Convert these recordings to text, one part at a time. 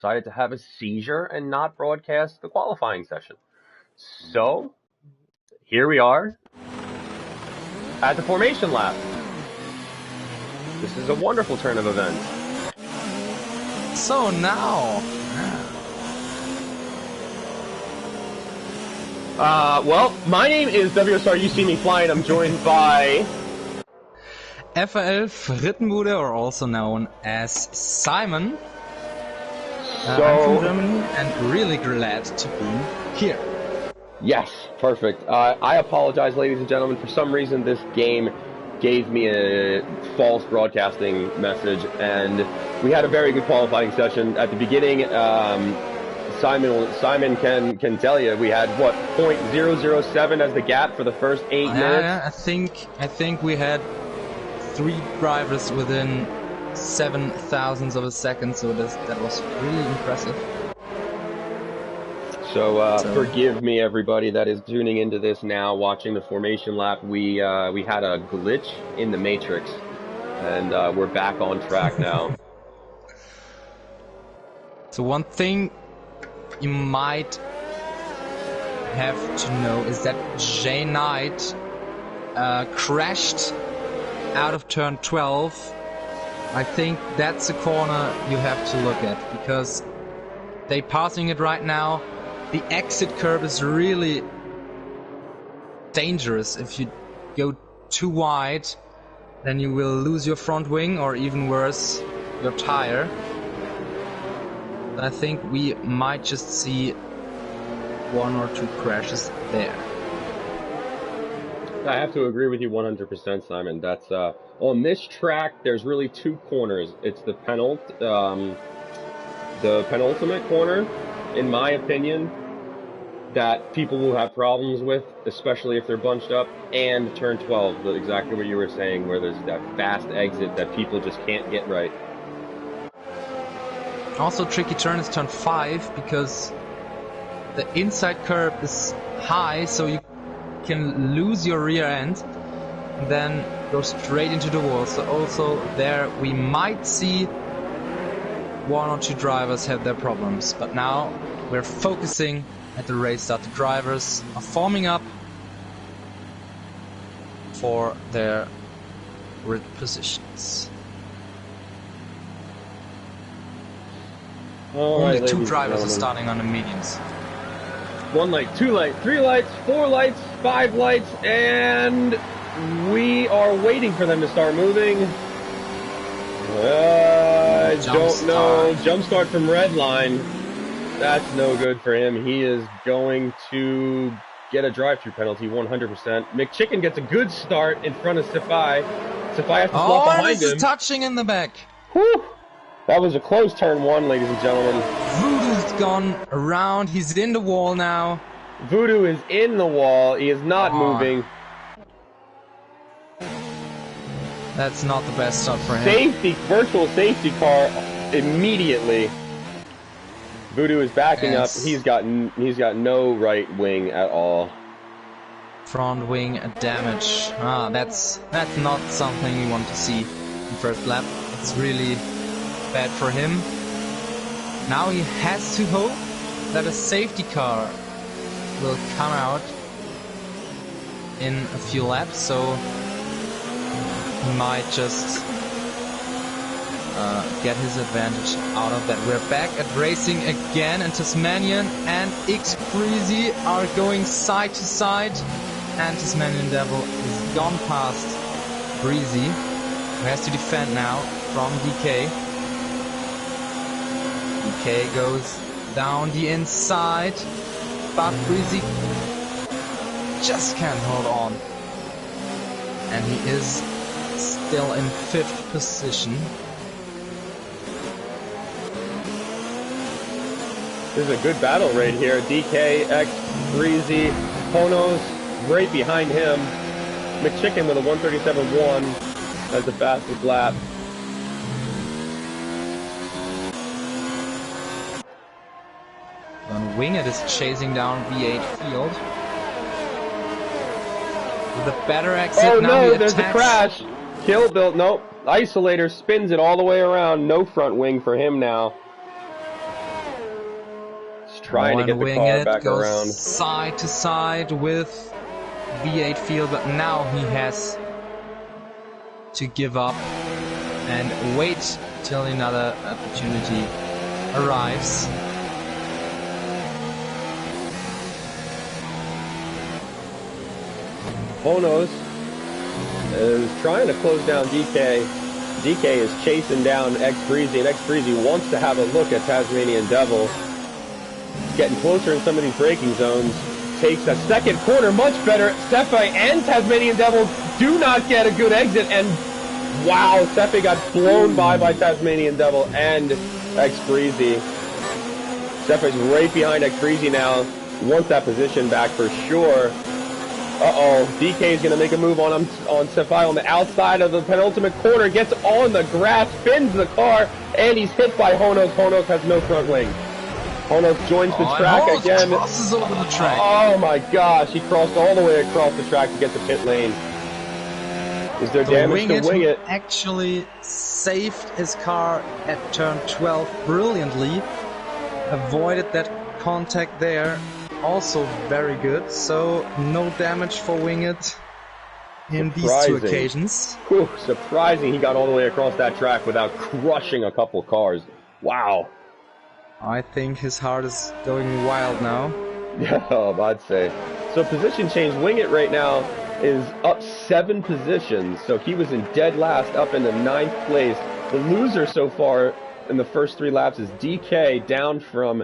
decided to have a seizure and not broadcast the qualifying session. So, here we are at the formation lap. This is a wonderful turn of events. So now... well, my name is WSR. You see me flying. I'm joined by... FL Frittenbude, or also known as Simon. I'm from Germany and really glad to be here. Yes, perfect. I apologize, ladies and gentlemen. For some reason, this game gave me a false broadcasting message, and we had a very good qualifying session at the beginning. Simon can tell you we had what, 0.007 as the gap for the first 8 minutes. Yeah, I think we had 3 drivers within 7 thousandths of a second, so that was really impressive. So forgive me, everybody that is tuning into this now, watching the formation lap. We had a glitch in the matrix, and we're back on track now. So one thing you might have to know is that Jay Knight crashed out of turn 12. I think that's a corner you have to look at, because they passing it right now. The exit curve is really dangerous. If you go too wide, then you will lose your front wing, or even worse, your tire. I think we might just see 1 or 2 crashes there. I have to agree with you 100%, Simon. That's on this track. There's really 2 corners. It's the penultimate corner, in my opinion, that people will have problems with, especially if they're bunched up, and turn 12, exactly what you were saying, where there's that fast exit that people just can't get right. Also, tricky turn is turn 5, because the inside curb is high, so you can lose your rear end and then go straight into the wall. So also there we might see 1 or 2 drivers have their problems, but now we're focusing at the race start. The drivers are forming up for their grid positions. Only 2 drivers are starting on the mediums. 1 light, 2 lights, 3 lights, 4 lights, 5 lights, and we are waiting for them to start moving. I don't know. Jump start from red line. That's no good for him. He is going to get a drive-through penalty 100%. McChicken gets a good start in front of Safai. Safai has to swap behind him. This is touching in the back. Whew. That was a close turn 1, ladies and gentlemen. Voodoo's gone around. He's in the wall now. Voodoo is in the wall. He is not moving. That's not the best start for him. Safety, virtual safety car immediately. Voodoo is backing up. He's got no right wing at all. Front wing damage. That's not something you want to see in first lap. It's really bad for him. Now he has to hope that a safety car will come out in a few laps, so he might just get his advantage out of that. We're back at racing again, and Tasmanian and X Breezy are going side to side, and Tasmanian Devil is gone past Breezy, who has to defend now from DK. DK goes down the inside, but Breezy just can't hold on. And he is still in 5th position. This is a good battle right here. DK, X, Breezy, Ponos right behind him. McChicken with a 137.1 as the fastest lap. Van Wingert is chasing down V8 Field. With a better exit. Oh now no, there's a crash. Kill Bill, nope. Isolator spins it all the way around. No front wing for him now. trying to get the car back goes around. Side to side with V8 field, but now he has to give up and wait till another opportunity arrives. Bonos is trying to close down DK. DK is chasing down X Breezy, and X Breezy wants to have a look at Tasmanian Devil. Getting closer in some of these braking zones. Takes a second corner, much better. Sefe and Tasmanian Devil do not get a good exit, and wow, Sefe got blown by Tasmanian Devil and X Breezy. Sefe's right behind X Breezy now. Wants that position back for sure. Uh-oh, DK is going to make a move on Sefe on the outside of the penultimate corner, gets on the grass, spins the car, and he's hit by Honos. Honos has no front wing. Honos joins the track again. Crosses over the track. Oh my gosh, he crossed all the way across the track to get the pit lane. Is there damage to Wingit? Actually saved his car at turn 12 brilliantly. Avoided that contact there. Also very good, so no damage for Wingit in these two occasions. Whew, surprising he got all the way across that track without crushing a couple cars. Wow. I think his heart is going wild now. Yeah, I'd say. So position change, Wingit right now is up 7 positions, so he was in dead last, up in the 9th place. The loser so far in the first 3 laps is DK, down from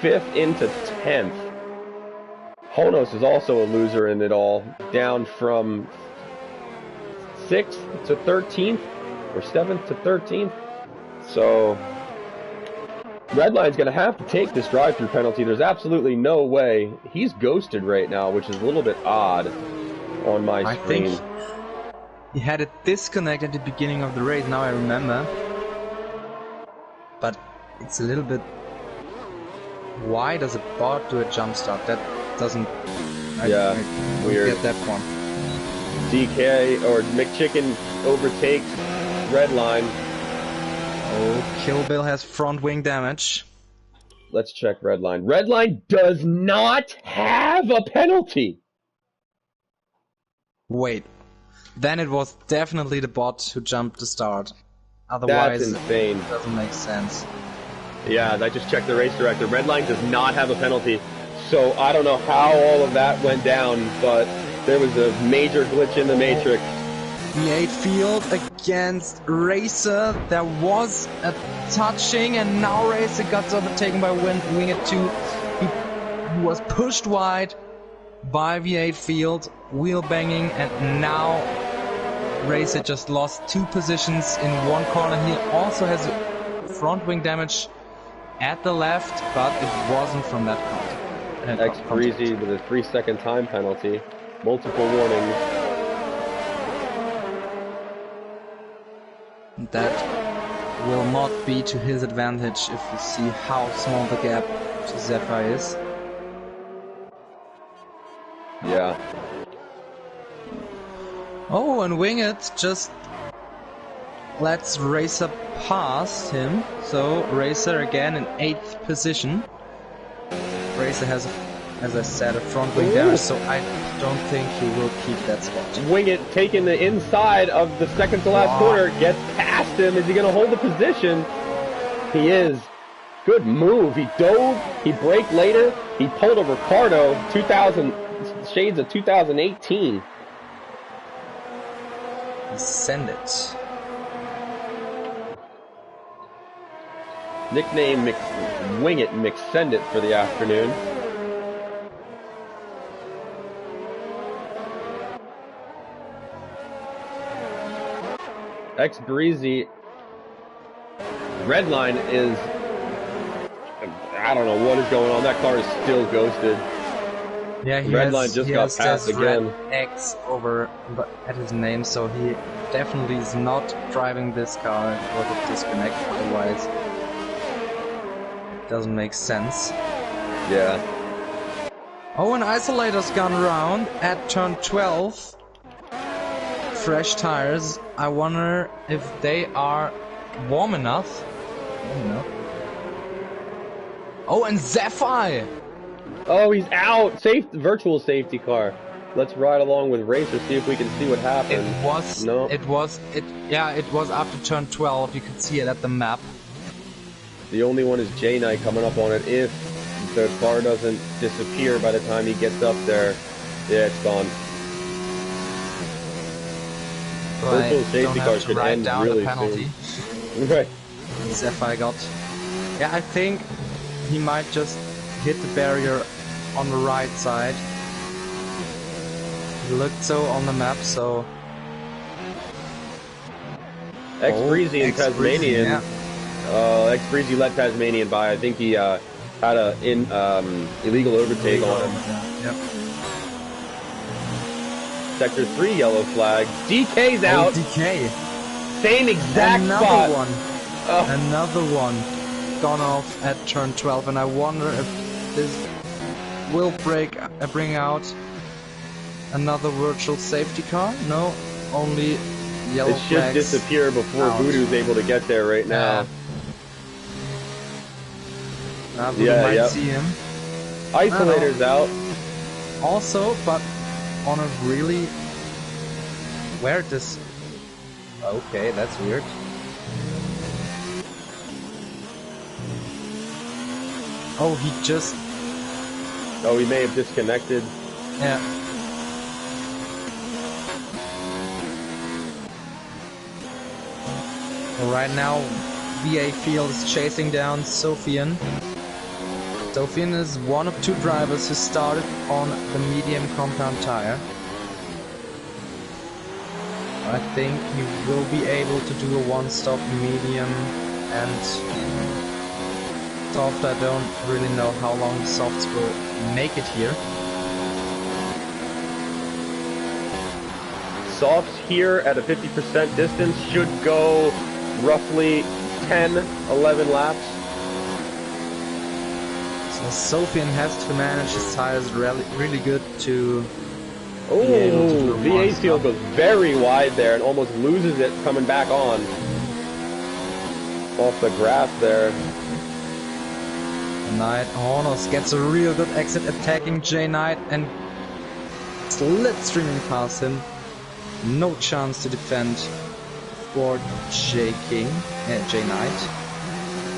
5th into 10th. Honos is also a loser in it all, down from 6th to 13th, or 7th to 13th. So, Redline's going to have to take this drive-through penalty. There's absolutely no way. He's ghosted right now, which is a little bit odd on my screen. I think he had a disconnect at the beginning of the race, now I remember. But it's a little bit... Why does a bot do a jump start? That doesn't... Yeah, I weird. Get that one. DK or McChicken overtakes Redline. Oh, Kill Bill has front wing damage. Let's check Redline. Redline does not have a penalty. Wait, then it was definitely the bot who jumped the start. Otherwise, that's insane. It doesn't make sense. Yeah, I just checked the race director. Redline does not have a penalty. So I don't know how all of that went down, but there was a major glitch in the matrix. V8 field against Racer. There was a touching, and now Racer got overtaken by Wingit 2. He was pushed wide by V8 field, wheel banging, and now Racer just lost 2 positions in one corner. He also has front wing damage at the left, but it wasn't from that contact. X Breezy with a 3-second time penalty. Multiple warnings. That will not be to his advantage if you see how small the gap to Sefe is. Yeah. Oh, and Wingit just lets Racer pass him. So Racer again in 8th position. Racer has, as I said, a front wing damage, so I don't think he will keep that spot. Wingit taking the inside of the second to last corner, gets past him. Is he going to hold the position? He is. Good move. He dove, he braked later, he pulled a Ricardo, 2000 shades of 2018. Send it. Nickname Wingit McSendit for the afternoon. X Breezy. Redline is... I don't know what is going on. That car is still ghosted. Yeah, Redline just got passed again. X over at his name, so he definitely is not driving this car. It was a disconnect, otherwise it doesn't make sense. Yeah. Oh, an isolator's gone around at turn 12. Fresh tires. I wonder if they are warm enough. Oh, and Zephyr! Oh, he's out! Virtual safety car. Let's ride along with Racer, see if we can see what happened. It was after turn 12, you could see it at the map. The only one is J-Knight coming up on it if the car doesn't disappear by the time he gets up there. Yeah, it's gone. Virtual safety car should end really soon. Right. Zephyr got. Yeah, I think he might just hit the barrier on the right side. It looked so on the map, so... X-Breezy and Tasmanian. Yeah. X-Breezy let Tasmanian by. I think he had an illegal overtake on him. Yep. Sector 3 yellow flag. DK's out. DK. Same exact spot. Another one gone off at turn 12, and I wonder if this will bring out another virtual safety car. No, only yellow flags. It should disappear before Voodoo's able to get there right now. Voodoo might see him. Isolator's out. Also, but on a really... Where this... Okay, that's weird. Oh, he just... Oh, he may have disconnected. Yeah. Right now, VA Field is chasing down Sofian. Sofian is one of two drivers who started on the medium compound tire. I think he will be able to do a one-stop medium and soft. I don't really know how long the softs will make it here. Softs here at a 50% distance should go roughly 10, 11 laps. So Sofian has to manage his tires really good to... Oh, VA Field goes very wide there and almost loses it coming back on. Off the grass there. Knight Hornos gets a real good exit, attacking J Knight and slipstreaming past him. No chance to defend for J Knight.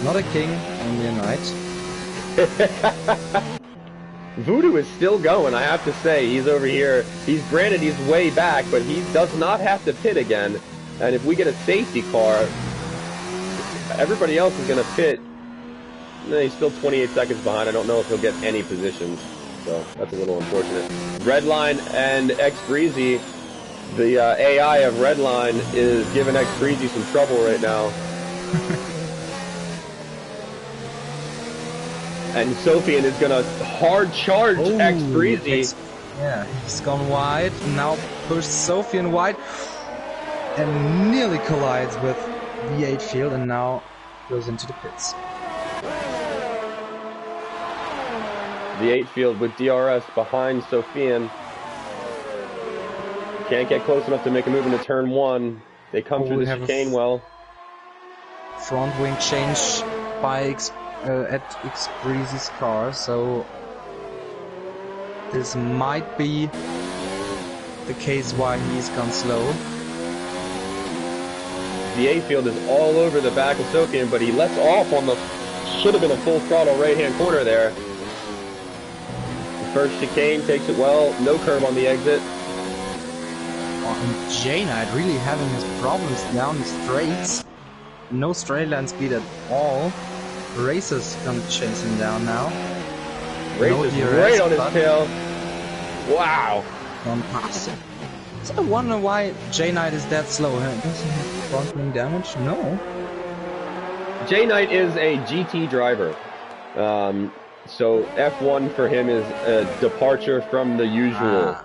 Not a king, only a knight. Voodoo is still going, I have to say. He's over here. He's way back, but he does not have to pit again. And if we get a safety car, everybody else is going to pit. He's still 28 seconds behind. I don't know if he'll get any positions, so that's a little unfortunate. Redline and X-Breezy, the AI of Redline is giving X-Breezy some trouble right now. And Sofian is going to hard charge X-Breezy. Yeah, he's gone wide, now pushes Sofian wide, and nearly collides with V8 Field, and now goes into the pits. V8 Field with DRS behind Sofian. Can't get close enough to make a move into turn 1. They come through the chicane well. Front wing change by at X-Breezy's car, so this might be the case why he's gone slow. V8 Field is all over the back of Sofian, but he lets off on the should have been a full throttle right-hand corner there. The first chicane takes it well, no curb on the exit. And J Knight really having his problems down the straights. No straight line speed at all. Racer's gonna chase him down now. Racer's right on his tail. Wow. Gone past him. So I wonder why J Knight is that slow. Does he have front wing damage? No. J Knight is a GT driver. So F1 for him is a departure from the usual.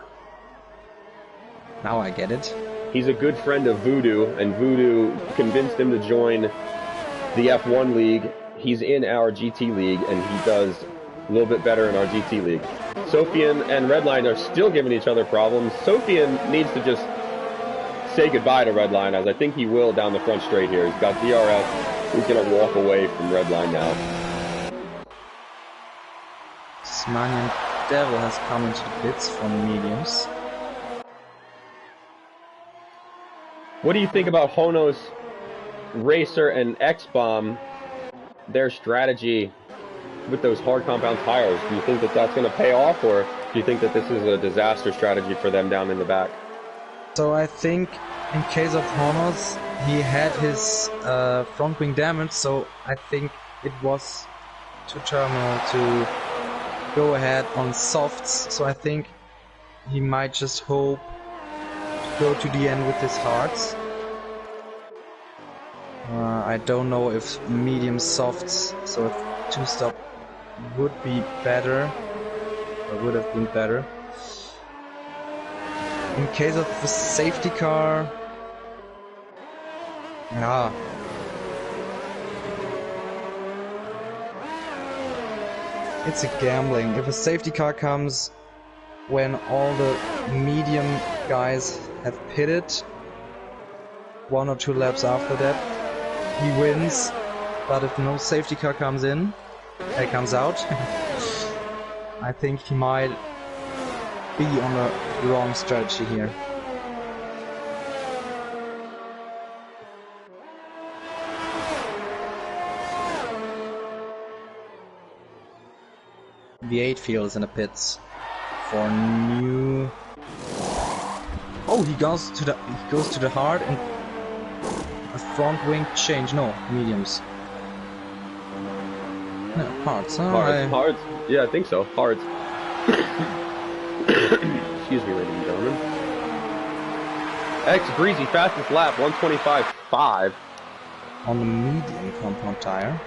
Now I get it. He's a good friend of Voodoo, and Voodoo convinced him to join the F1 league. He's in our GT league, and he does a little bit better in our GT league. Sofian and Redline are still giving each other problems. Sofian needs to just say goodbye to Redline, as I think he will down the front straight here. He's got DRS. He's going to walk away from Redline now. Tasmanian Devil has come into the pits for mediums. What do you think about Hono's Racer and X-Bomb, their strategy with those hard compound tires? Do you think that that's going to pay off, or do you think that this is a disaster strategy for them down in the back? So I think in case of Hono's, he had his front wing damaged, so I think it was too terminal to go ahead on softs, so I think he might just hope to go to the end with his hards. I don't know if medium softs, so if 2-stop would be better, or would have been better. In case of the safety car, yeah. It's a gambling. If a safety car comes when all the medium guys have pitted, 1 or 2 laps after that, he wins. But if no safety car comes in, comes out, I think he might be on the wrong strategy here. The 8 field is in the pits for new. Oh, he goes to the hard and a front wing change. No, mediums. No, hards. Hards. Yeah, I think so. Hards. Excuse me, ladies and gentlemen. X Breezy fastest lap 125.5 on the medium compound tire.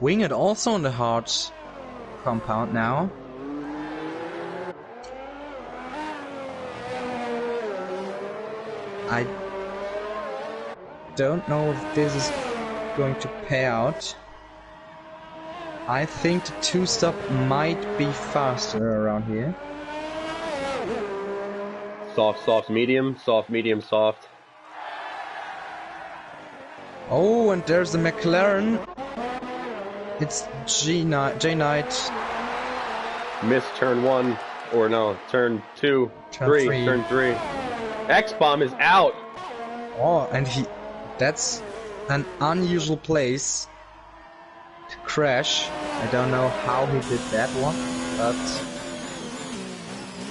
Winged also on the hard compound now. I don't know if this is going to pay out. I think the 2-stop might be faster around here. Soft, soft, medium, soft. Oh, and there's the McLaren. It's J-Knight. Missed turn 1, or no, turn 2, turn 3. X-Bomb is out. Oh, and that's an unusual place to crash. I don't know how he did that one, but...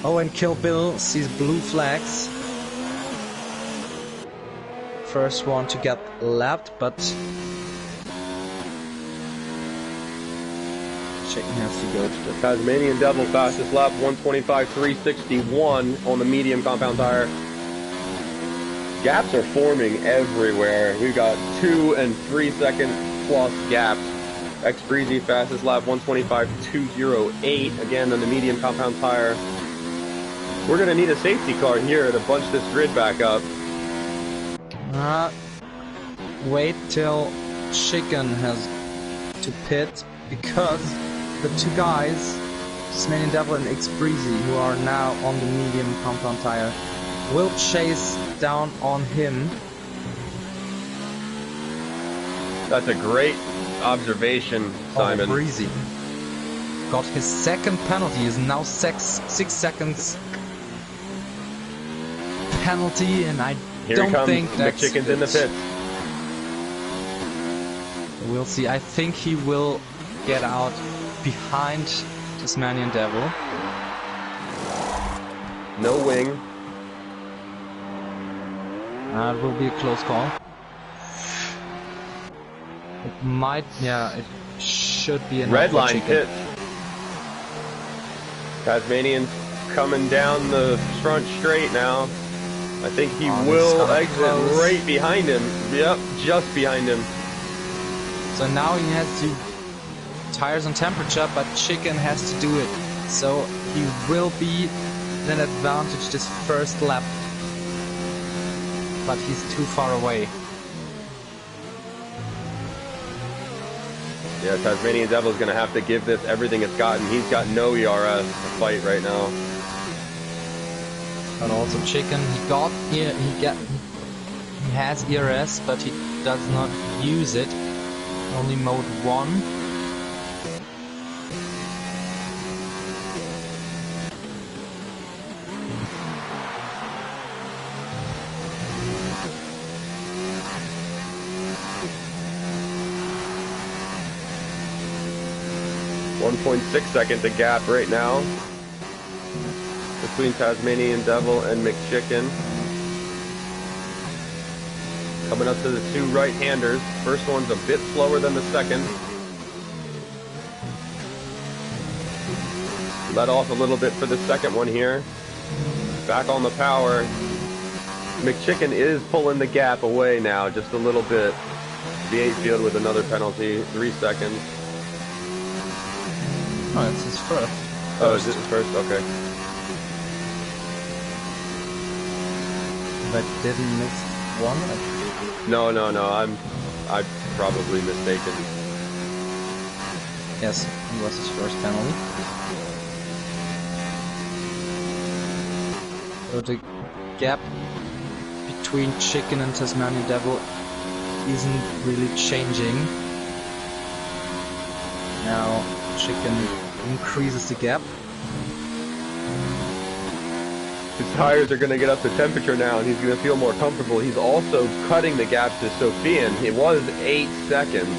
Oh, and Kill Bill sees blue flags. First one to get lapped, but... Chicken has to go to the... Tasmanian Devil fastest lap 125.361 on the medium compound tire. Gaps are forming everywhere. We've got 2 and 3 second plus gaps. X Breezy fastest lap 125.208 again on the medium compound tire. We're gonna need a safety car here to bunch this grid back up. Wait till Chicken has to pit, because the 2 guys, Tasmanian Devil and X Breezy, who are now on the medium compound tire, will chase down on him. That's a great observation, Simon. Oh, Breezy got his second penalty. Is now 6 seconds penalty, and I don't think that's McChicken's in the pits. We'll see. I think he will get out behind Tasmanian Devil. No wing. It will be a close call. It might, yeah, it should be enough. Red line pit. Tasmanian coming down the front straight now. I think he will exit close. Right behind him. Yep, just behind him. So now he has to tires on temperature, but Chicken has to do it. So he will be an advantage this first lap. But he's too far away. Yeah, Tasmanian Devil's gonna have to give this everything it's got, and he's got no ERS to fight right now. But also Chicken, he He has ERS, but he does not use it. Only mode 1. .6 second the gap right now between Tasmanian Devil and McChicken. Coming up to the two right-handers. First one's a bit slower than the second. Let off a little bit for the second one here. Back on the power. McChicken is pulling the gap away now just a little bit. V8 field with another penalty, 3 seconds. Oh, it's his first. Oh, is it his first? Okay. But didn't miss one? No, I'm probably mistaken. Yes, it was his first penalty. So the gap between Chicken and Tasmanian Devil isn't really changing. Now Chicken increases the gap. His tires are going to get up to temperature now, and he's going to feel more comfortable. He's also cutting the gap to Sofian. It was 8 seconds.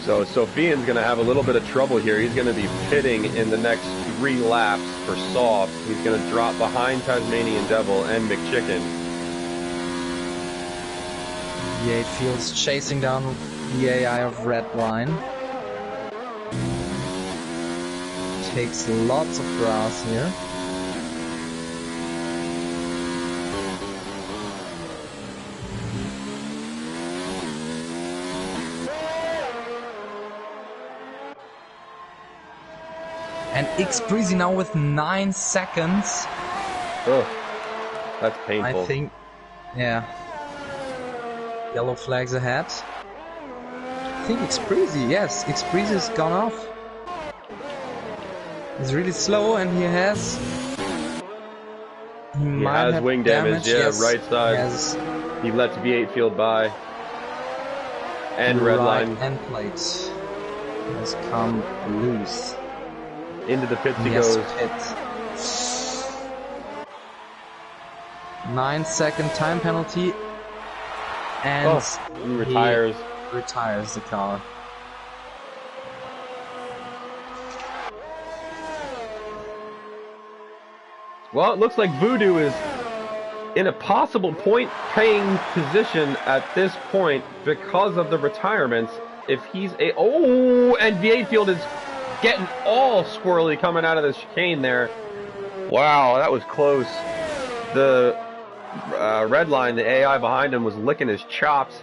So Sofian's going to have a little bit of trouble here. He's going to be pitting in the next 3 laps for soft. He's going to drop behind Tasmanian Devil and McChicken. V8 Field's chasing down the AI of Redline. Takes lots of grass here. And X Breezy now with 9 seconds. Oh, that's painful. I think, yeah. Yellow flags ahead. I think X Breezy, yes, X Breezy has gone off. He's really slow, and he has. He might have wing damage. Yeah, yes. right side. Yes. He lets V8 field by. And red right line. end plate has come loose. Into the pits he Yes, goes. pit. 9-second time penalty, and he retires. He retires the car. Well, it looks like Voodoo is in a possible point-paying position at this point because of the retirements. If he's a... Oh, and V8 Field is getting all squirrely coming out of the chicane there. Wow, that was close. The red line, the AI behind him, was licking his chops.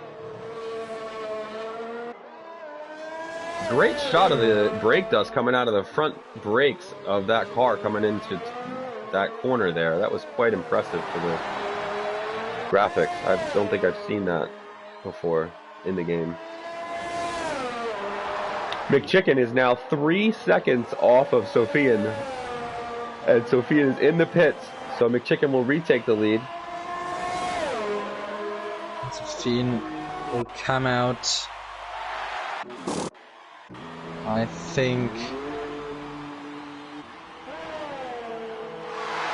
Great shot of the brake dust coming out of the front brakes of that car coming into that corner there. That was quite impressive for the graphics. I don't think I've seen that before in the game. McChicken is now 3 seconds off of Sofian, and Sofian is in the pits, so McChicken will retake the lead. Sofian will come out, I think,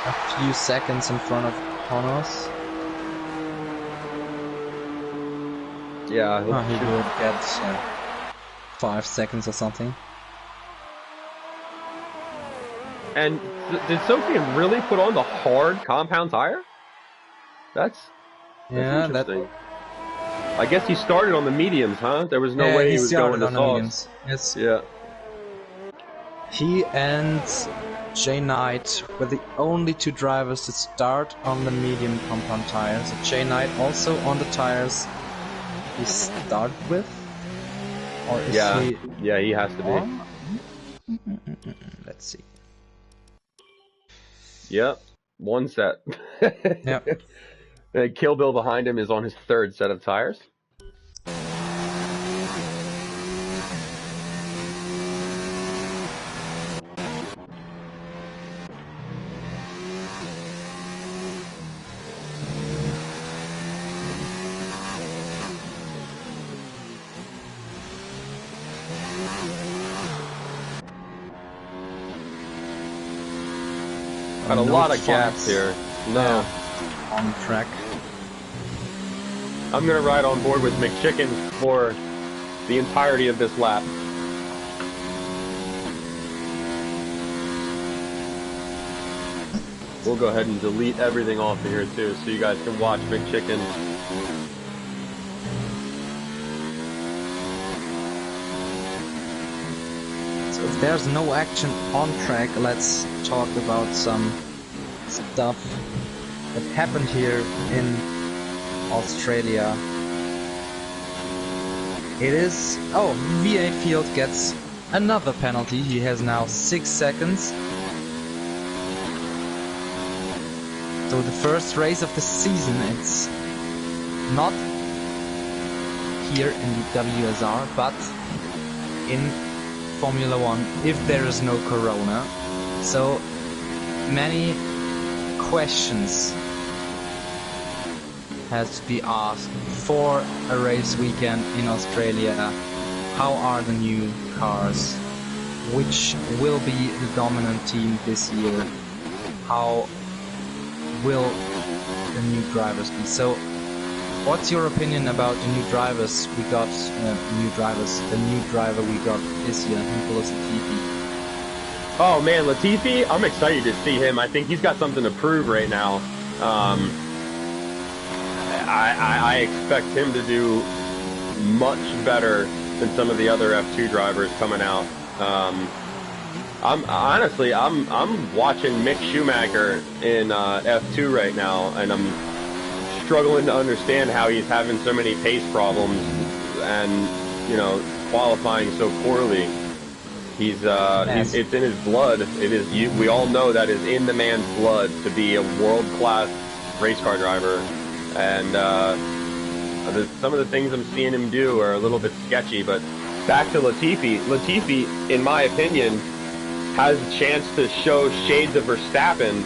a few seconds in front of Honos. Yeah, he would get 5 seconds or something. And did Sofian really put on the hard compound tire? That's yeah, interesting. I guess he started on the mediums, huh? There was no way he was going to softs. Yes. Yeah. He and Jay Knight were the only 2 drivers to start on the medium compound tires. So Jay Knight also on the tires he started with? Or is he... Yeah, he has to be. Let's see. Yep, 1 set. Yep. And Kill Bill behind him is on his 3rd set of tires. Got a lot of gaps here. No. On track. I'm gonna ride on board with McChicken for the entirety of this lap. We'll go ahead and delete everything off of here too, so you guys can watch McChicken. So if there's no action on track, let's talk about some stuff that happened here in Australia. It is... oh, V8 Field gets another penalty. He has now 6 seconds. So the first race of the season, it's not here in WSR, but in Formula 1, if there is no Corona. So many questions has to be asked for a race weekend in Australia. How are the new cars? Which will be the dominant team this year? How will the new drivers be? So what's your opinion about the new drivers we got? The new driver we got this year, Nicholas Latifi. Oh man, Latifi, I'm excited to see him. I think he's got something to prove right now. I expect him to do much better than some of the other F2 drivers coming out. I'm watching Mick Schumacher in F2 right now, and I'm struggling to understand how he's having so many pace problems and, you know, qualifying so poorly. It's in his blood. It is. We all know that is in the man's blood to be a world-class race car driver, and some of the things I'm seeing him do are a little bit sketchy. But back to Latifi. Latifi, in my opinion, has a chance to show shades of Verstappen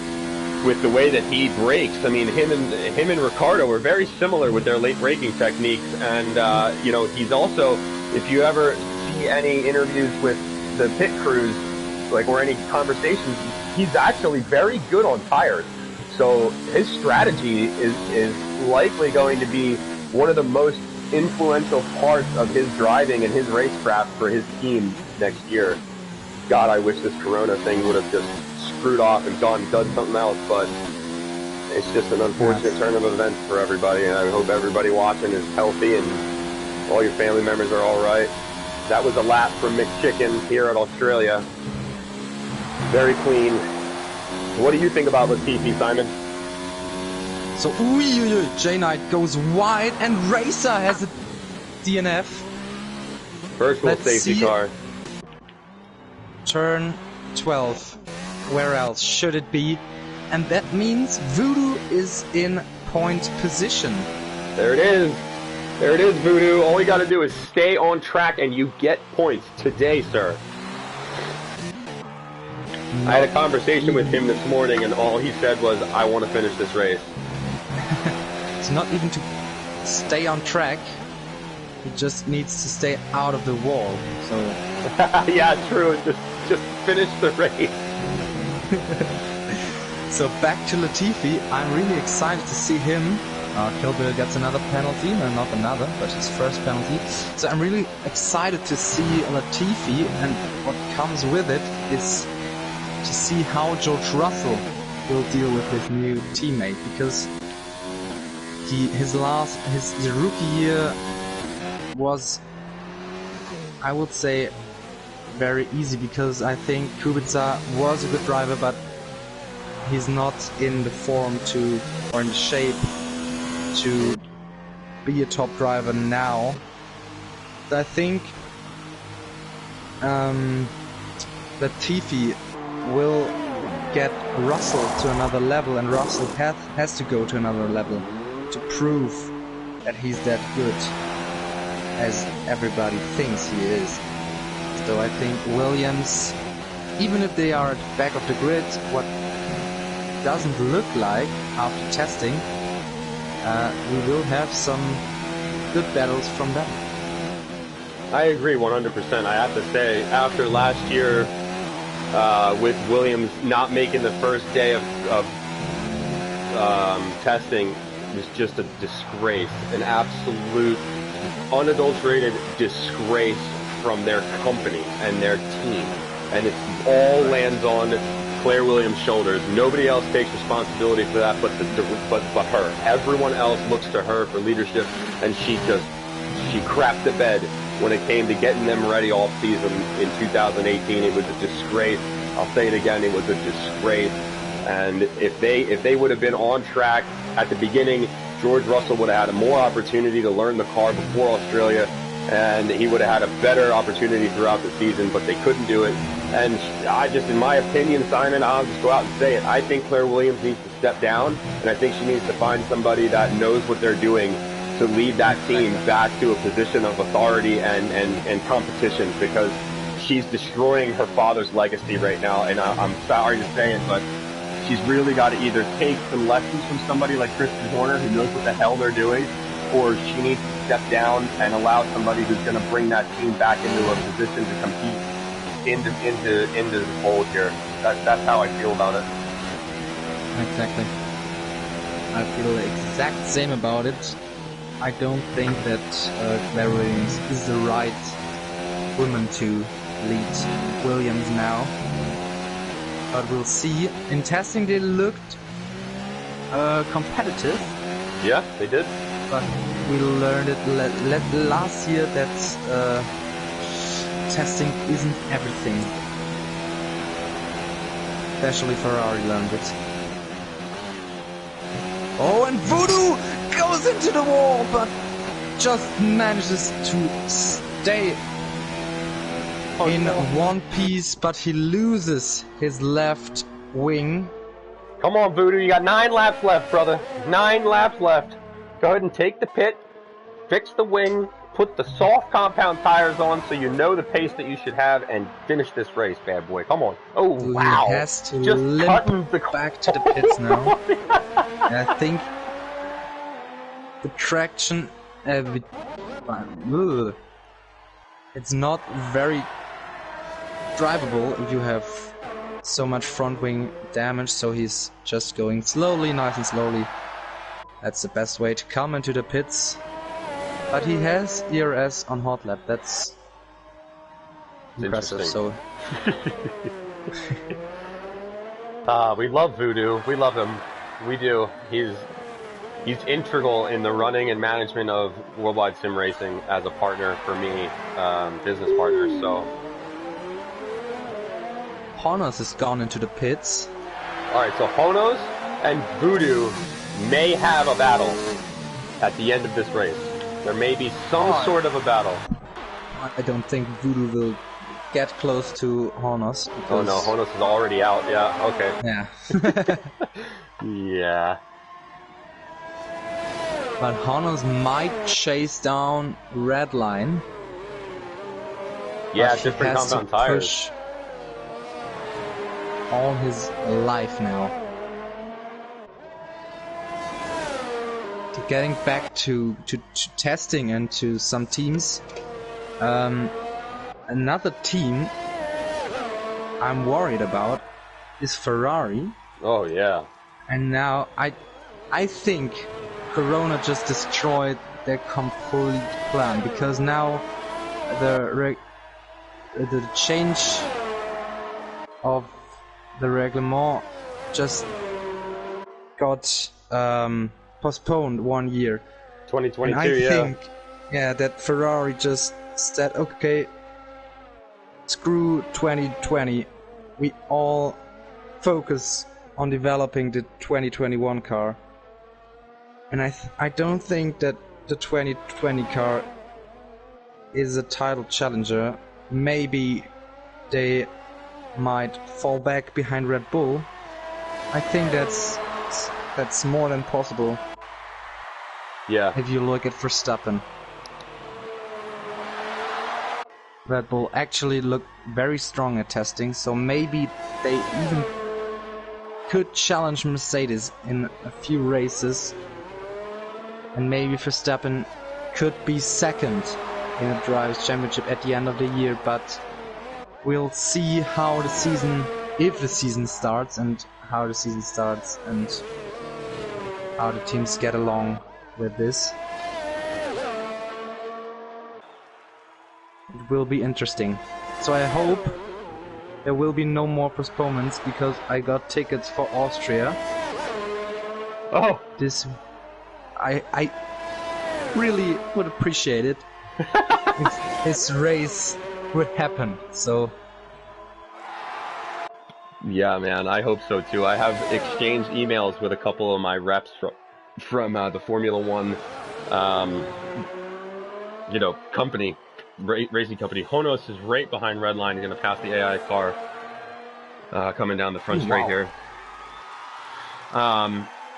with the way that he brakes. I mean, him and Ricciardo are very similar with their late braking techniques, and you know, he's also, if you ever see any interviews with the pit crews, like, or any conversations, he's actually very good on tires. So his strategy is likely going to be one of the most influential parts of his driving and his racecraft for his team next year. God, I wish this Corona thing would have just screwed off and done something else, but it's just an unfortunate turn of events for everybody, and I hope everybody watching is healthy and all your family members are all right. That was a lap from McChicken here at Australia. Very clean. What do you think about Latifi, Simon? So, J-Knight goes wide, and Racer has a DNF. First rule safety car. Turn 12. Where else should it be? And that means Voodoo is in point position. There it is. There it is, Voodoo. All you got to do is stay on track and you get points today, sir. I had a conversation with him this morning, and all he said was, I want to finish this race. It's not even to stay on track. He just needs to stay out of the wall. So yeah, true. Just finish the race. So back to Latifi. I'm really excited to see him. Kilbill gets another penalty, no, not another, but his first penalty. So I'm really excited to see Latifi, and what comes with it is to see how George Russell will deal with his new teammate, because his rookie year was, I would say, very easy, because I think Kubica was a good driver, but he's not in the form or in the shape to be a top driver now. I think Latifi will get Russell to another level, and Russell has to go to another level to prove that he's that good as everybody thinks he is. So I think Williams, even if they are at the back of the grid, what doesn't look like after testing, we will have some good battles from them. I agree 100%. I have to say, after last year, with Williams not making the first day of testing was just a disgrace, an absolute unadulterated disgrace from their company and their team. And it all lands on Claire Williams' shoulders. Nobody else takes responsibility for that but her. Everyone else looks to her for leadership, and she crapped the bed when it came to getting them ready all season in 2018. It was a disgrace. I'll say it again, it was a disgrace. And if they would have been on track at the beginning, George Russell would have had a more opportunity to learn the car before Australia, and he would have had a better opportunity throughout the season, but they couldn't do it. And I just, in my opinion, Simon, I'll just go out and say it, I think Claire Williams needs to step down, and I think she needs to find somebody that knows what they're doing to lead that team back to a position of authority and competition, because she's destroying her father's legacy right now. And I'm sorry to say it, but she's really got to either take some lessons from somebody like Christian Horner, who knows what the hell they're doing, or she needs to step down and allow somebody who's going to bring that team back into a position to compete into the fold here. That's how I feel about it. Exactly. I feel the exact same about it. I don't think that Claire Williams is the right woman to lead Williams now. But we'll see. In testing they looked competitive. Yeah, they did. But we learned it last year that testing isn't everything. Especially Ferrari learned it. Oh, and Voodoo goes into the wall, but just manages to stay in one piece, but he loses his left wing. Come on, Voodoo, you got 9 laps left, brother. 9 laps left. Go ahead and take the pit, fix the wing, put the soft compound tires on so you know the pace that you should have, and finish this race, bad boy. Come on. Oh, wow. He has to just limp back to the pits now. I think the traction, it's not very drivable if you have so much front wing damage, so he's just going slowly, nice and slowly. That's the best way to come into the pits. But he has ERS on hot lap, that's impressive. So we love Voodoo, we love him, we do. He's integral in the running and management of Worldwide Sim Racing as a partner for me, business partner. So Honos has gone into the pits. Alright, so Honos and Voodoo may have a battle at the end of this race. There may be some sort of a battle. I don't think Voodoo will get close to Honos. Oh no, Honos is already out, yeah, okay. Yeah. Yeah. But Honos might chase down Redline. Yeah, different compound tires. Push all his life now. Getting back to testing and to some teams. Another team I'm worried about is Ferrari. Oh yeah. And now I think Corona just destroyed their complete plan, because now the change of the reglement just got postponed 1 year. 2022, and I think, that Ferrari just said, okay, screw 2020. We all focus on developing the 2021 car. And I don't think that the 2020 car is a title challenger. Maybe they might fall back behind Red Bull. I think that's more than possible. Yeah. If you look at Verstappen. Red Bull actually looked very strong at testing, so maybe they even could challenge Mercedes in a few races. And maybe Verstappen could be second in a Drivers' Championship at the end of the year, but we'll see how the season, if the season starts, and how the season starts, and how the teams get along with this. It will be interesting. So I hope there will be no more postponements, because I got tickets for Austria. Oh! I really would appreciate it if this race would happen, so... Yeah, man, I hope so too. I have exchanged emails with a couple of my reps from the Formula One, company, racing company. Honos is right behind Redline. He's going to pass the AI car coming down the front straight here.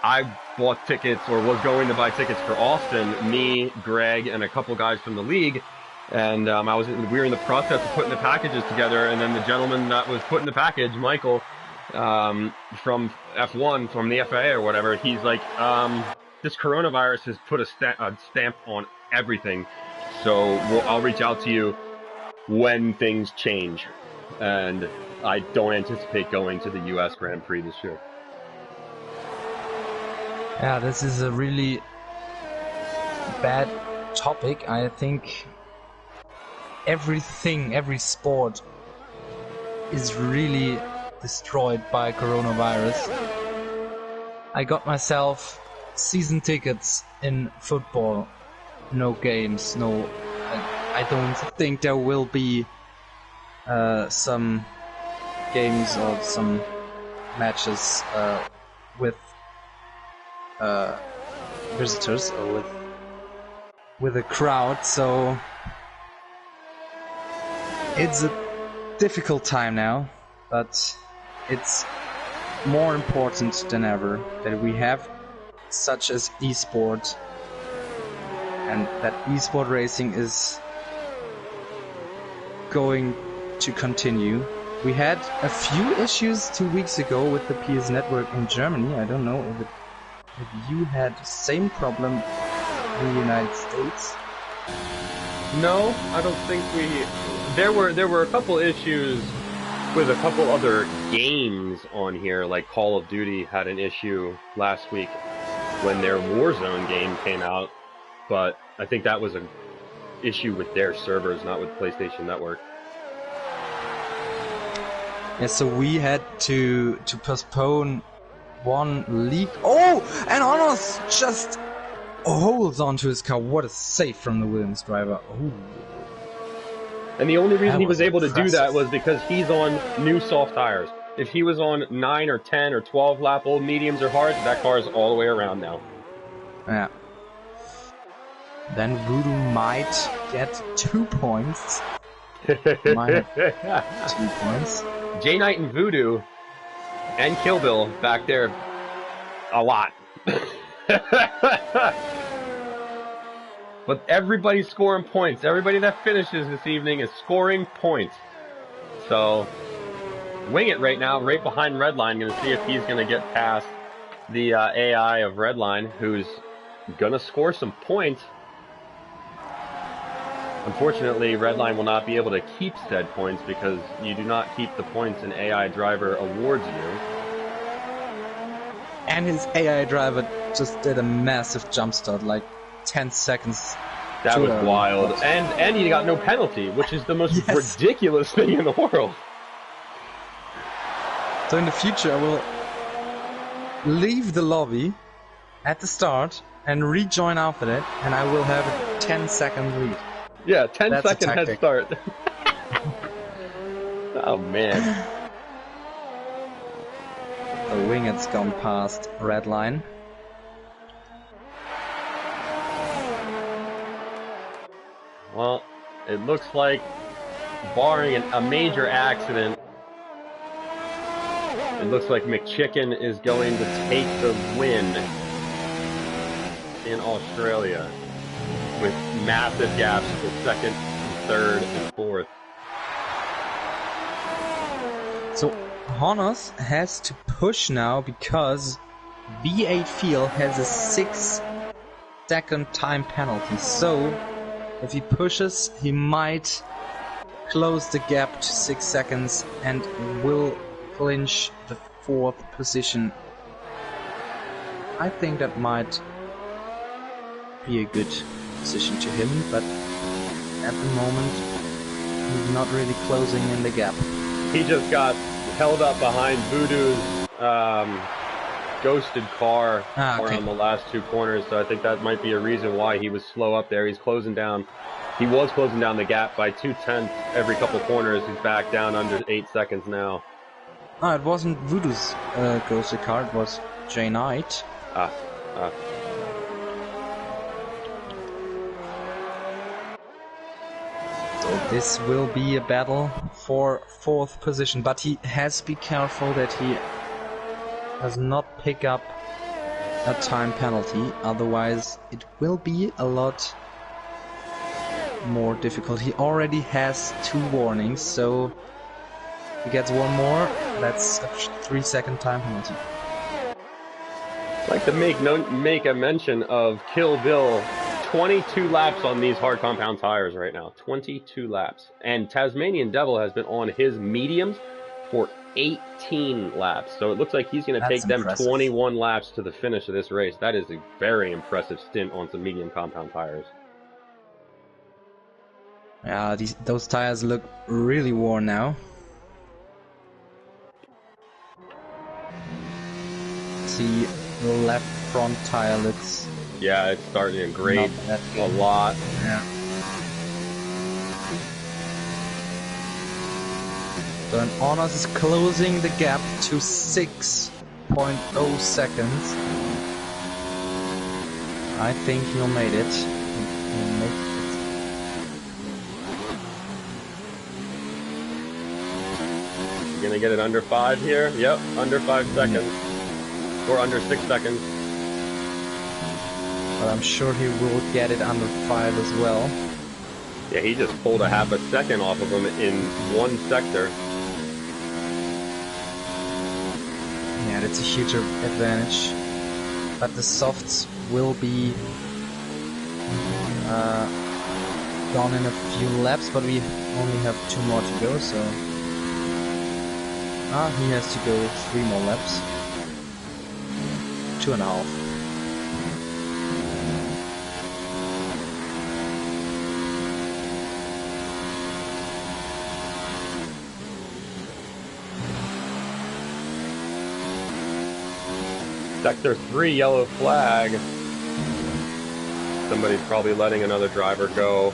I bought tickets, or was going to buy tickets for Austin. Me, Greg, and a couple guys from the league. And we were in the process of putting the packages together, and then the gentleman that was putting the package, Michael, from F1, from the FAA or whatever, he's like, this coronavirus has put a stamp on everything, so I'll reach out to you when things change. And I don't anticipate going to the US Grand Prix this year. Yeah, this is a really bad topic. I think every sport is really destroyed by coronavirus. I got myself season tickets in football. No games, I don't think there will be some games or some matches with visitors or with a crowd, so it's a difficult time now, but it's more important than ever that we have such as esport, and that esport racing is going to continue. We had a few issues 2 weeks ago with the PS network in Germany. I don't know if you had the same problem in the United States. No, I don't think there were a couple issues with a couple other games on here, like Call of Duty had an issue last week when their Warzone game came out, but I think that was an issue with their servers, not with PlayStation Network. Yeah, so we had to postpone one league. Oh, and Honos just holds onto his car. What a save from the Williams driver. Ooh. And the only reason he was able to do that was because he's on new soft tires. If he was on 9 or 10 or 12 lap old mediums or hards, that car is all the way around now. Yeah. Then Voodoo might get 2 points. Might have 2 points. J Knight and Voodoo and Kill Bill back there a lot. But everybody's scoring points. Everybody that finishes this evening is scoring points. So, wing it right now, right behind Redline. Going to see if he's going to get past the AI of Redline, who's going to score some points. Unfortunately, Redline will not be able to keep said points because you do not keep the points an AI driver awards you. And his AI driver just did a massive jump start, like 10 seconds. That was wild. And he got no penalty, which is the most ridiculous thing in the world. So in the future, I will leave the lobby at the start and rejoin after that, and I will have a 10-second lead. Yeah, 10-second head start. Oh, man. The Winget's gone past Redline. Well, it looks like, barring a major accident, it looks like McChicken is going to take the win in Australia with massive gaps to second, third, and fourth. So Honos has to push now because V8 Field has a 6-second time penalty. So if he pushes, he might close the gap to 6 seconds and will clinch the 4th position. I think that might be a good position to him, but at the moment he's not really closing in the gap. He just got held up behind Voodoo's ghosted car around the last 2 corners, so I think that might be a reason why he was slow up there. He was closing down the gap by 2/10 every couple corners. He's back down under 8 seconds now. Ah, it wasn't Voodoo's ghosted car, it was Jay Knight. So this will be a battle for 4th position, but he has to be careful that he does not pick up a time penalty, otherwise it will be a lot more difficult. He already has 2 warnings, so if he gets 1 more, that's a 3-second time penalty. I'd like to make a mention of Kill Bill. 22 laps on these hard compound tires right now. 22 laps. And Tasmanian Devil has been on his mediums for 18 laps. So it looks like he's going to take them 21 laps to the finish of this race. That is a very impressive stint on some medium compound tires. Yeah, those tires look really worn now. See, the left front tire looks... Yeah, it's starting to grade a lot. Yeah. So Honors is closing the gap to 6.0 seconds. I think he'll make it. He'll make it. You gonna get it under 5 here? Yep, under 5 seconds. Or under 6 seconds. But I'm sure he will get it under 5 as well. Yeah, he just pulled a half a second off of him in 1 sector. Yeah, that's a huge advantage. But the softs will be gone in a few laps, but we only have 2 more to go, so... he has to go 3 more laps. 2.5. Sector 3, yellow flag. Somebody's probably letting another driver go.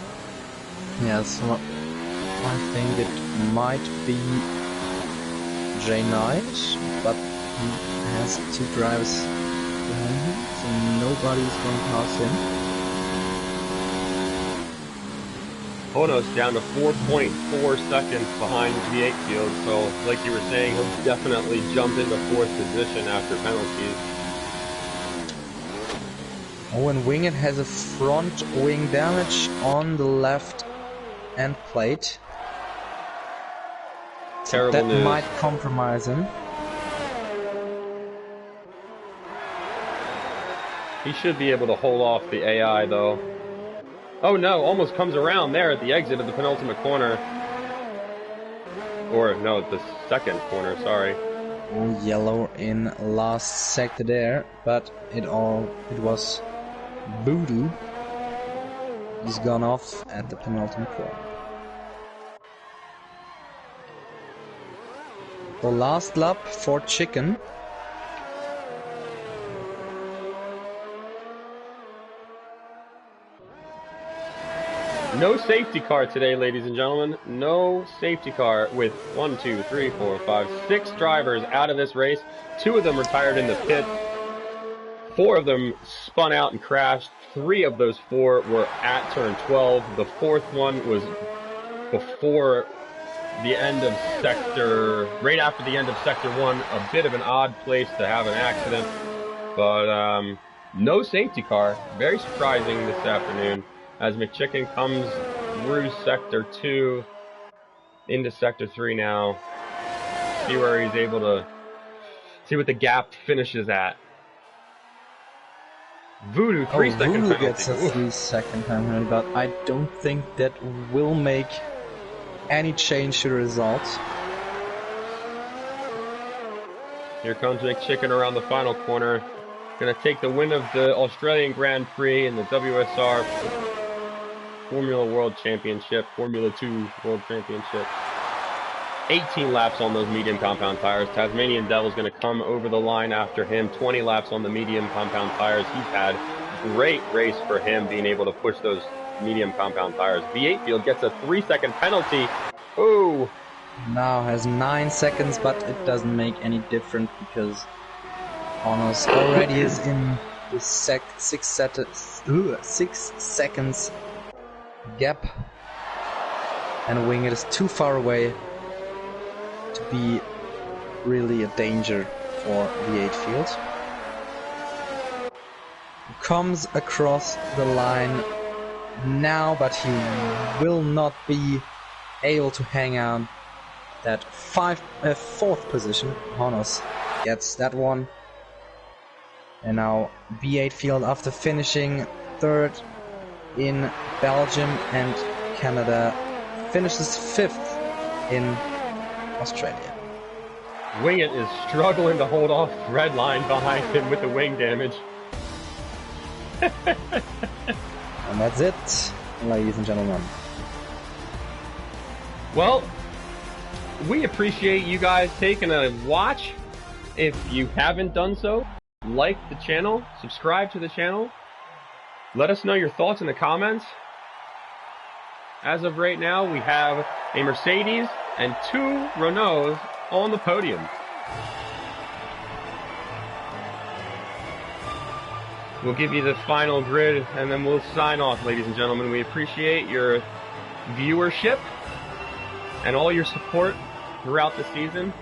Yeah, so I think it might be Jay Knight, but he has 2 drivers behind him, so nobody's going past him. Honos down to 4.4 seconds behind V8 field, so like you were saying, he'll definitely jump into 4th position after penalties. Oh, and Winged has a front wing damage on the left end plate. Terrible that news. Might compromise him. He should be able to hold off the AI though. Oh no, almost comes around there at the exit of the penultimate corner. Or no, the 2nd corner, sorry. Oh, yellow in last sector there, but it was Voodoo. He's gone off at the penultimate corner. The last lap for Chicken. No safety car today, ladies and gentlemen. No safety car with 1, 2, 3, 4, 5, 6 drivers out of this race. 2 of them retired in the pit. 4 of them spun out and crashed. 3 of those 4 were at turn 12. The 4th one was before the end of right after the end of sector 1. A bit of an odd place to have an accident, but no safety car. Very surprising this afternoon as McChicken comes through sector 2 into sector 3 now. See where he's able to see what the gap finishes at. Voodoo, 3-second Voodoo penalty. gets a 3-second time penalty, but I don't think that will make any change to the results. Here comes McChicken around the final corner. Going to take the win of the Australian Grand Prix and the WSR Formula World Championship, Formula 2 World Championship. 18 laps on those medium compound tires. Tasmanian Devil's going to come over the line after him. 20 laps on the medium compound tires. He's had a great race for him being able to push those medium compound tires. V8 Field gets a 3-second penalty. Ooh. Now has 9 seconds, but it doesn't make any difference because Honos already is in the 6 seconds gap, and Wing It is too far away to be really a danger for V8 Field. Comes across the line now, but he will not be able to hang on that fourth position. Honos gets that one. And now V8 Field, after finishing third in Belgium and Canada, finishes fifth in Australia. Wing It is struggling to hold off Redline behind him with the wing damage. And that's it, ladies and gentlemen. Well, we appreciate you guys taking a watch. If you haven't done so, like the channel, subscribe to the channel. Let us know your thoughts in the comments. As of right now, we have a Mercedes and 2 Renaults on the podium. We'll give you the final grid and then we'll sign off, ladies and gentlemen. We appreciate your viewership and all your support throughout the season.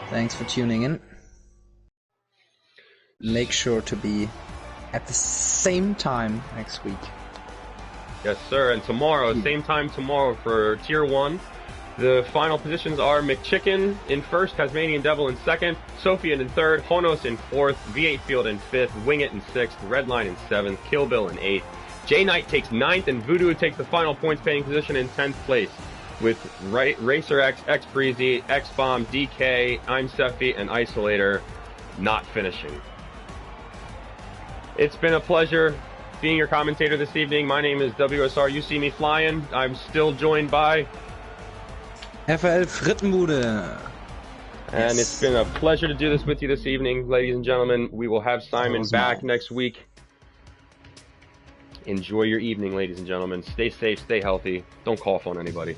Thanks for tuning in. Make sure to be at the same time next week. Yes, sir. And tomorrow, same time tomorrow for Tier 1. The final positions are McChicken in first, Tasmanian Devil in second, Sofian in third, Honos in fourth, V8 Field in fifth, Wing It in sixth, Redline in seventh, Kill Bill in eighth. J-Knight takes ninth, and Voodoo takes the final points-paying position in 10th place, with Racer X, X Breezy, X Bomb, DK, I'm Seffi, and Isolator not finishing. It's been a pleasure being your commentator this evening. My name is WSR. You see me flying. I'm still joined by FL Frittenbude. And It's been a pleasure to do this with you this evening, ladies and gentlemen. We will have Simon back next week. Enjoy your evening, ladies and gentlemen. Stay safe, stay healthy. Don't cough on anybody.